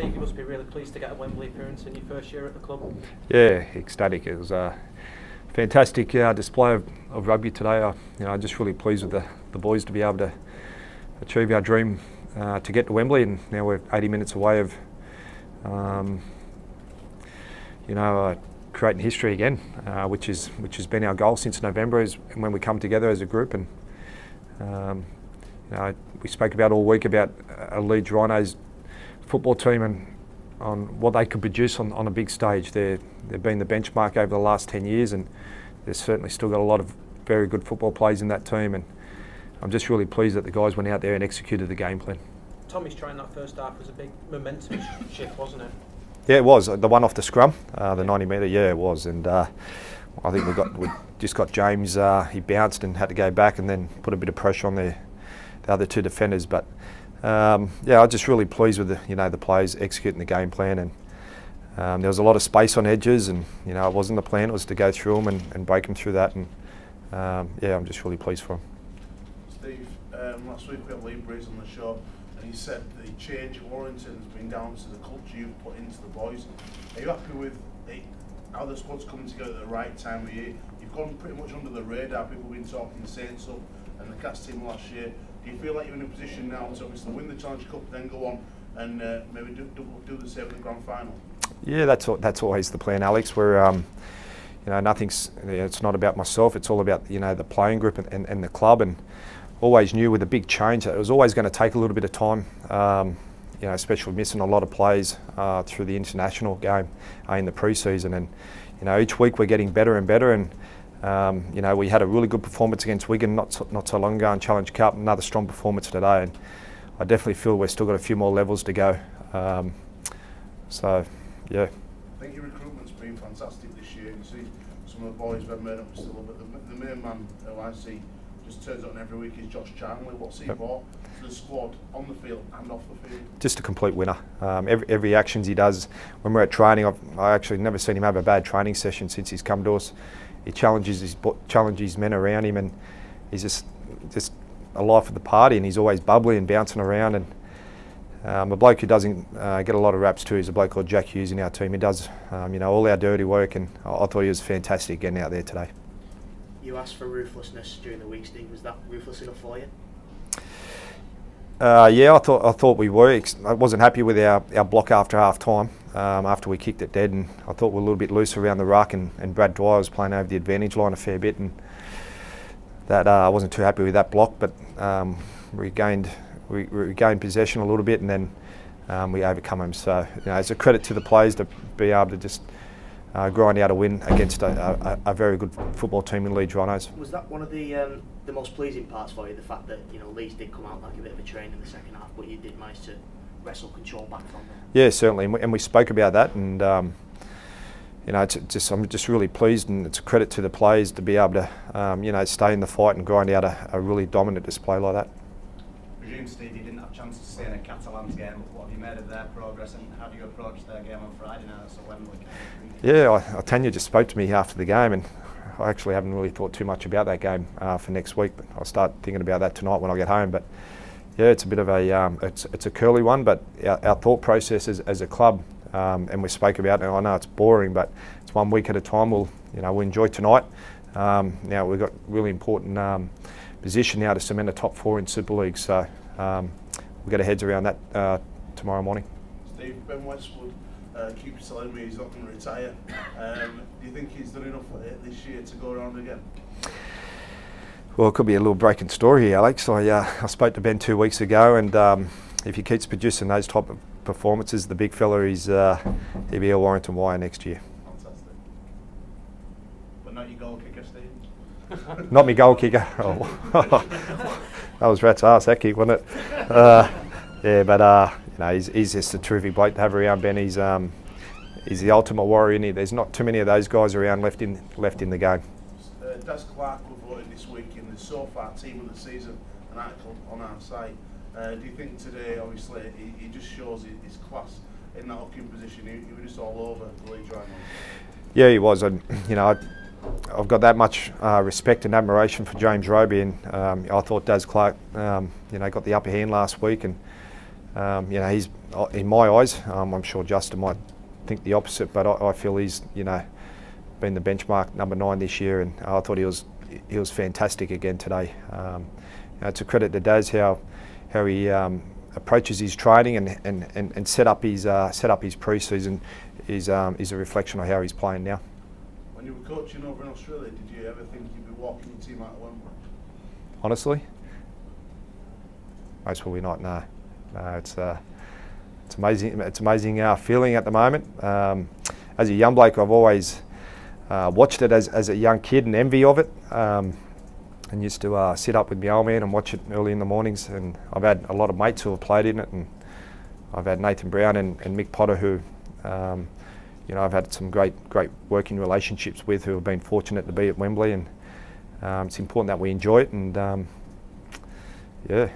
Steve, you must be really pleased to get a Wembley appearance in your first year at the club. Yeah, ecstatic. It was a fantastic display of rugby today. I'm just really pleased with the boys to be able to achieve our dream to get to Wembley, and now we're 80 minutes away of creating history again, which has been our goal since November, is when we come together as a group. And we spoke about all week about Leeds Rhinos football team and on what they could produce on a big stage. They've been the benchmark over the last 10 years, and there's certainly still got a lot of very good football players in that team, and I'm just really pleased that the guys went out there and executed the game plan. Tommy's trying that first half was a big momentum shift, wasn't it? Yeah, it was. The one off the scrum, the 90 metre, yeah, it was. And I think we just got James, he bounced and had to go back and then put a bit of pressure on the other two defenders. But yeah, I was just really pleased with the players executing the game plan, and there was a lot of space on edges, and it wasn't the plan. It was to go through them and break them through that, and yeah, I'm just really pleased for them. Steve, last week we had Lee Breeze on the show, and he said the change at Warrington has been down to the culture you've put into the boys. Are you happy with how the squad's coming together at the right time of year? You've gone pretty much under the radar. People have been talking the Saints up and the Cats team last year. Do you feel like you're in a position now to obviously win the Challenge Cup, then go on and maybe do the same in the grand final? Yeah, that's always the plan, Alex. We're it's not about myself. It's all about the playing group and the club, and always knew with a big change that it was always going to take a little bit of time. Especially missing a lot of plays through the international game in the pre-season, and each week we're getting better and better. And we had a really good performance against Wigan not so long ago in Challenge Cup. Another strong performance today, and I definitely feel we've still got a few more levels to go. So, yeah. I think your recruitment's been fantastic this year. You see some of the boys we've made up still, but the main man who I see just turns on every week is Josh Charnley. What's he brought to the squad on the field and off the field? Just a complete winner. Every actions he does when we're at training, I actually never seen him have a bad training session since he's come to us. He challenges his men around him, and he's just a life of the party, and he's always bubbly and bouncing around. And a bloke who doesn't get a lot of raps too is a bloke called Jack Hughes in our team. He does all our dirty work, and I thought he was fantastic getting out there today. You asked for ruthlessness during the week, Steve. Was that ruthless enough for you? Yeah, I thought we were. I wasn't happy with our block after half time, after we kicked it dead, and I thought we were a little bit loose around the ruck, and Brad Dwyer was playing over the advantage line a fair bit, and that I wasn't too happy with that block. But we regained possession a little bit, and then we overcome them. So it's a credit to the players to be able to just grind out a win against a very good football team in Leeds Rhinos. Was that one of the most pleasing parts for you, the fact that Leeds did come out like a bit of a train in the second half, but you did manage to wrestle control back from them? Yeah, certainly, and we spoke about that, and I'm just really pleased, and it's a credit to the players to be able to stay in the fight and grind out a really dominant display like that. I presume, Steve, you didn't have a chance to stay in a Catalans game. What have you made of their progress, and how do you approach their game on Friday now? So Wembley. Yeah, Tanya just spoke to me after the game, and I actually haven't really thought too much about that game for next week, but I'll start thinking about that tonight when I get home. But yeah, it's a bit of a it's a curly one, but our thought process as a club, and we spoke about it. And I know it's boring, but it's 1 week at a time. We'll enjoy tonight. Now we've got really important position now to cement a top 4 in Super League, so we'll get our heads around that tomorrow morning. Steve, Ben Westwood keeps telling me he's not going to retire. Do you think he's done enough this year to go around again? Well, it could be a little breaking story here, Alex. I spoke to Ben 2 weeks ago, and if he keeps producing those type of performances, the big fella, he'll be a Warrington Wire next year. Fantastic. But not your goal kicker, Steve? Not me goal kicker. Oh. That was rat's ass, that kick, wasn't it? Yeah, but he's just a terrific bloke to have around, Ben. He's the ultimate warrior, isn't he? There's not too many of those guys around left in the game. Des Clark was voted this week in the So Far Team of the Season, an article on our site. Do you think today, obviously, he just shows his class in that hooking position? He was just all over the Leeds Rhinos. Yeah, he was. I've got that much respect and admiration for James Roby, and I thought Des Clark, got the upper hand last week, and You know, he's, in my eyes, I'm sure Justin might think the opposite, but I feel he's, you know, been the benchmark number 9 this year, and I thought he was fantastic again today. You know, it's a credit to Daz how he approaches his training and set up his pre-season is a reflection of how he's playing now. When you were coaching over in Australia, did you ever think you'd be walking your team out of Wembley? Honestly, most probably not. No, it's amazing. It's amazing feeling at the moment. As a young bloke, I've always watched it as a young kid and envy of it. And used to sit up with my old man and watch it early in the mornings. And I've had a lot of mates who have played in it, and I've had Nathan Brown and Mick Potter, who you know, I've had some great working relationships with, who have been fortunate to be at Wembley, and it's important that we enjoy it. And yeah.